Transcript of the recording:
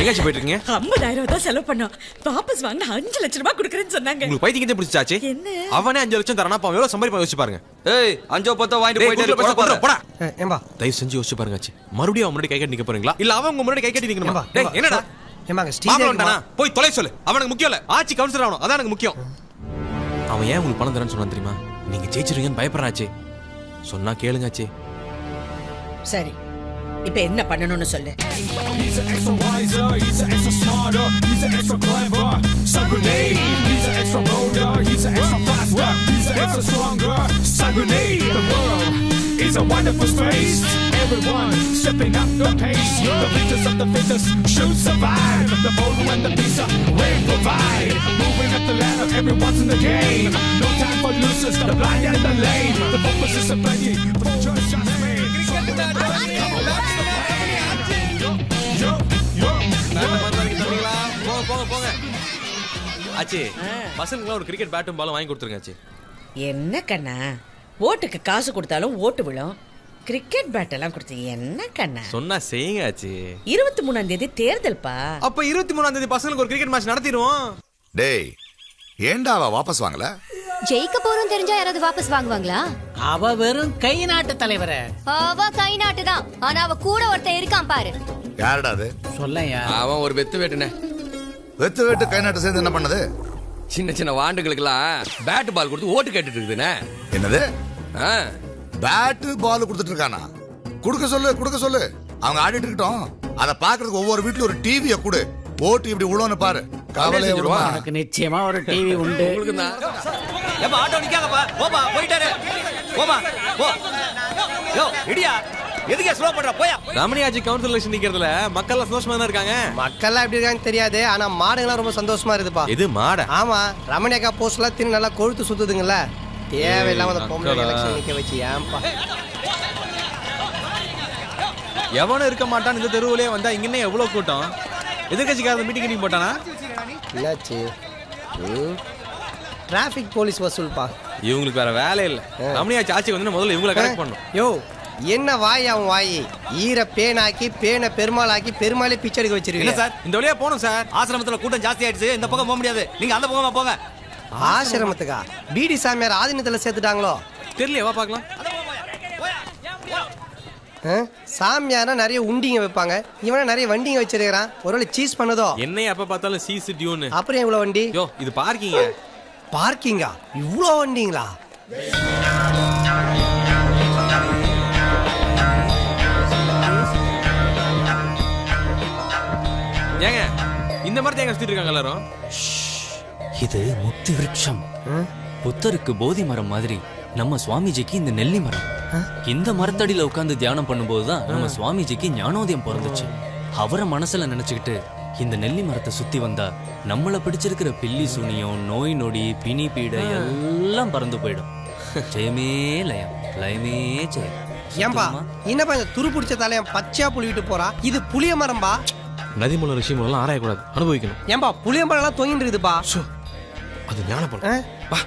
எங்கயாச்சு போயிட்டு இருக்கீங்க? 50,000 தான் செலவு பண்ணோம். வாபஸ் வாங்க 5 லட்சம் ரூபாய் கொடுக்கறேன்னு சொன்னாங்க. உங்களுக்கு பைத்தியத்தை பிடிச்சாச்சு. என்ன? அவனே 5 லட்சம் தரானா அப்ப எவ்வளவு சம்பாதிப்பான் யோசிச்சு பாருங்க. ஏய் 5-10 வாங்கிட்டு போயிட்டு போடா. ஏம்பா தயவு செஞ்சு யோசிச்சு பாருங்க ஆச்சு. மறுபடியும் அவன் முன்னாடி கை கட்டி நிக்க போறீங்களா? இல்ல அவன் உங்க முன்னாடி கை கட்டி நிக்கணுமா? டேய் என்னடா? ஏம்பாங்க ஸ்டீல் போய் தொலை சொல்லு. அவனுக்கு முக்கியம் இல்ல. ஆச்சி கவுன்சிலர் ஆகணும். அதான் எனக்கு முக்கியம். அவன் ஏன் உங்களுக்கு பணம் தரேன்னு சொன்னான் தெரியுமா? நீங்க ஜெயிச்சிருவீங்கன்னு பயப்படுறாச்சே. சொன்னா கேளுங்காச்சே. சரி இப்போ என்ன பண்ணணும்னு சொல்லு. He's an extra wiser, he's an extra smarter, he's an extra clever. Sun grenade, he's an extra bolder, he's an extra faster, he's an extra stronger. Sun grenade, the world is a wonderful space. Everyone stepping up the pace. The fittest of the fittest should survive. The bolder and the pizza will provide. Moving up the ladder, everyone's in the game. No time for losers, the blind and the lame. The focus is a plenty, but the choice just made. ஆச்சி பசங்களுக்கு ஒரு cricket பேட்டும் பாலும் வாங்கி கொடுத்துருங்க ஆச்சி. என்ன கண்ணா, ஓட்டுக்கு காசு கொடுத்தாலும் ஓட்டு விழும். கிரிக்கெட் பேட் எல்லாம் கொடுத்து என்ன கண்ணா? சொன்னா செய்யுங்க ஆச்சி. 23ஆம் தேதி தேர்தல்பா. அப்ப 23ஆம் தேதி பசங்களுக்கு ஒரு கிரிக்கெட் மேட்ச் நடத்திடுவோம். டேய் ஏண்டா அவ வாபஸ் வாங்கல? ஜெயிக்க போறோம் தெரிஞ்சா யாராவது வாபஸ் வாங்குவாங்களா? அவ வெறும் கை நாட்டு தலைவரே. அவ கை நாட்டு தான், ஆனா அவ கூட ஒருத்தன் இருக்கான் பாரு. யாரடா அது? சொல்லையா. அவன் ஒரு வெத்து வேட்டுனே. வெத்து வெட்டு கை நாட்டு சேர்ந்து என்ன பண்ணது? சின்ன சின்ன வாண்டுகளுக்கெல்லாம் பேட் பால் கொடுத்து ஓட்டு கேட்டுட்டு இருக்குதுண்ணே. என்னது? பேட்டு பால் கொடுத்துட்டு இருக்கானா? குடுக்க சொல்லு. அவங்க ஆடிட்டு இருக்கட்டும். அத பாக்குறதுக்கு ஒவ்வொரு வீட்லயும் ஒரு டிவியை கொடு. ஓட்டு இப்படி உழவுன்னு பாரு. கவலை விடுவா. எனக்கு நிச்சயமா ஒரு டிவி உண்டு. உங்களுக்கு தான். ஏப்பா ஆட்டோ நிக்காதப்பா. போப்பா போயிட்டாரு. போப்பா போ. யோ இடியா. எதுக்கு ஸ்லோ பண்ற போயா. ரமணியாஜி கவுன்சில் எலெக்ஷன் நிக்கிறதுல மக்கள் எல்லாம் சந்தோஷமா தான் இருக்காங்க. மக்கள் எப்படி இருக்காங்க தெரியாது, ஆனா மாடுங்களாம் ரொம்ப சந்தோஷமா இருக்குப்பா. இது மாட? ஆமா, ரமணியக்கா போஸ்ட்லாம் தின்னு நல்லா கொழுத்து சுத்துதுங்கல்ல. தேவையில்லாம அந்த பொம்பளை எலெக்ஷன் நிக்க வச்சு ஏன்பா? எவனும் இருக்க மாட்டான் இந்த தெருவுலயே வந்தா இங்கன்னே எவ்வளவு கூட்டம். எதிர்கட்சிக்காரங்க மீட்டிங் போட்டானா? என்னாச்சு? டிராஃபிக் போலீஸ் வசூல்பா. இவங்களுக்கு வேற வேலை இல்ல. ரமணியாச்சி ஆட்சி வந்து முதல்ல இவங்களை கரெக்ட் பண்ணும். யோ என்ன வாய் அவன் வாய். ஈர பேனாக்கி பேனை பெருமாளாக்கி பெருமாளே பிச்சை எடுக்க வச்சிருக்கீங்க சார். இந்த வழியா போகணும் சார். ஆசிரமத்துல கூட்டம் ஜாஸ்தி ஆயிடுச்சு. இந்த பக்கம் போக முடியாது. நீங்க அந்த பக்கமா போங்க. ஆசிரமத்துக்கா? பிடி சாமியார் ஆதீனத்துல சேர்த்துட்டாங்களோ? தெரியல, வா பார்க்கலாம். சாமியாரா நிறைய உண்டிங்க வைப்பாங்க, இவனா நிறைய வண்டிங்க வச்சிருக்கான். ஒருவேளை சீஸ் பண்ணதோ? என்னைய அப்ப பார்த்தாலும் சீஸ் டியூன். அப்புறம் இவ்வளவு வண்டி? யோ இது பார்க்கிங்க. பார்க்கிங்கா? இவ்வளோ வண்டிங்களா? ஏங்க இந்த மாதிரி தேங்க சுத்திட்டு இருக்காங்க எல்லாரும்? இது முத்தி விருட்சம். புத்தருக்கு போதி மரம் மாதிரி நம்ம சுவாமிஜிக்கு இந்த நெல்லி மரம். இந்த மரத்தடியில உட்கார்ந்து தியானம் பண்ணும்போதுதான் நம்ம சுவாமிஜிக்கு ஞானோதயம் பிறந்துச்சு. அவரை மனசுல நினைச்சுக்கிட்டு இந்த நெல்லி மரத்தை சுத்தி வந்தா நம்மள பிடிச்சிருக்கிற பில்லி சூனியம், நோய் நொடி, பிணி பீடை எல்லாம் பறந்து போயிடும். ஜெயமே லயம், லயமே ஜெயம். ஏன்பா என்னப்பா இந்த துரு பிடிச்ச தலையன் பச்சையா புளிவிட்டு போறா? இது புளிய மரம்பா. நதிமூல ரிஷி மூலம் ஆராயக்கூடாது, அனுபவிக்கணும். ஏன்பா புளியம்பழம் எல்லாம் தொங்கிட்டு இருக்குதுப்பா. அது ஞான பழம். வா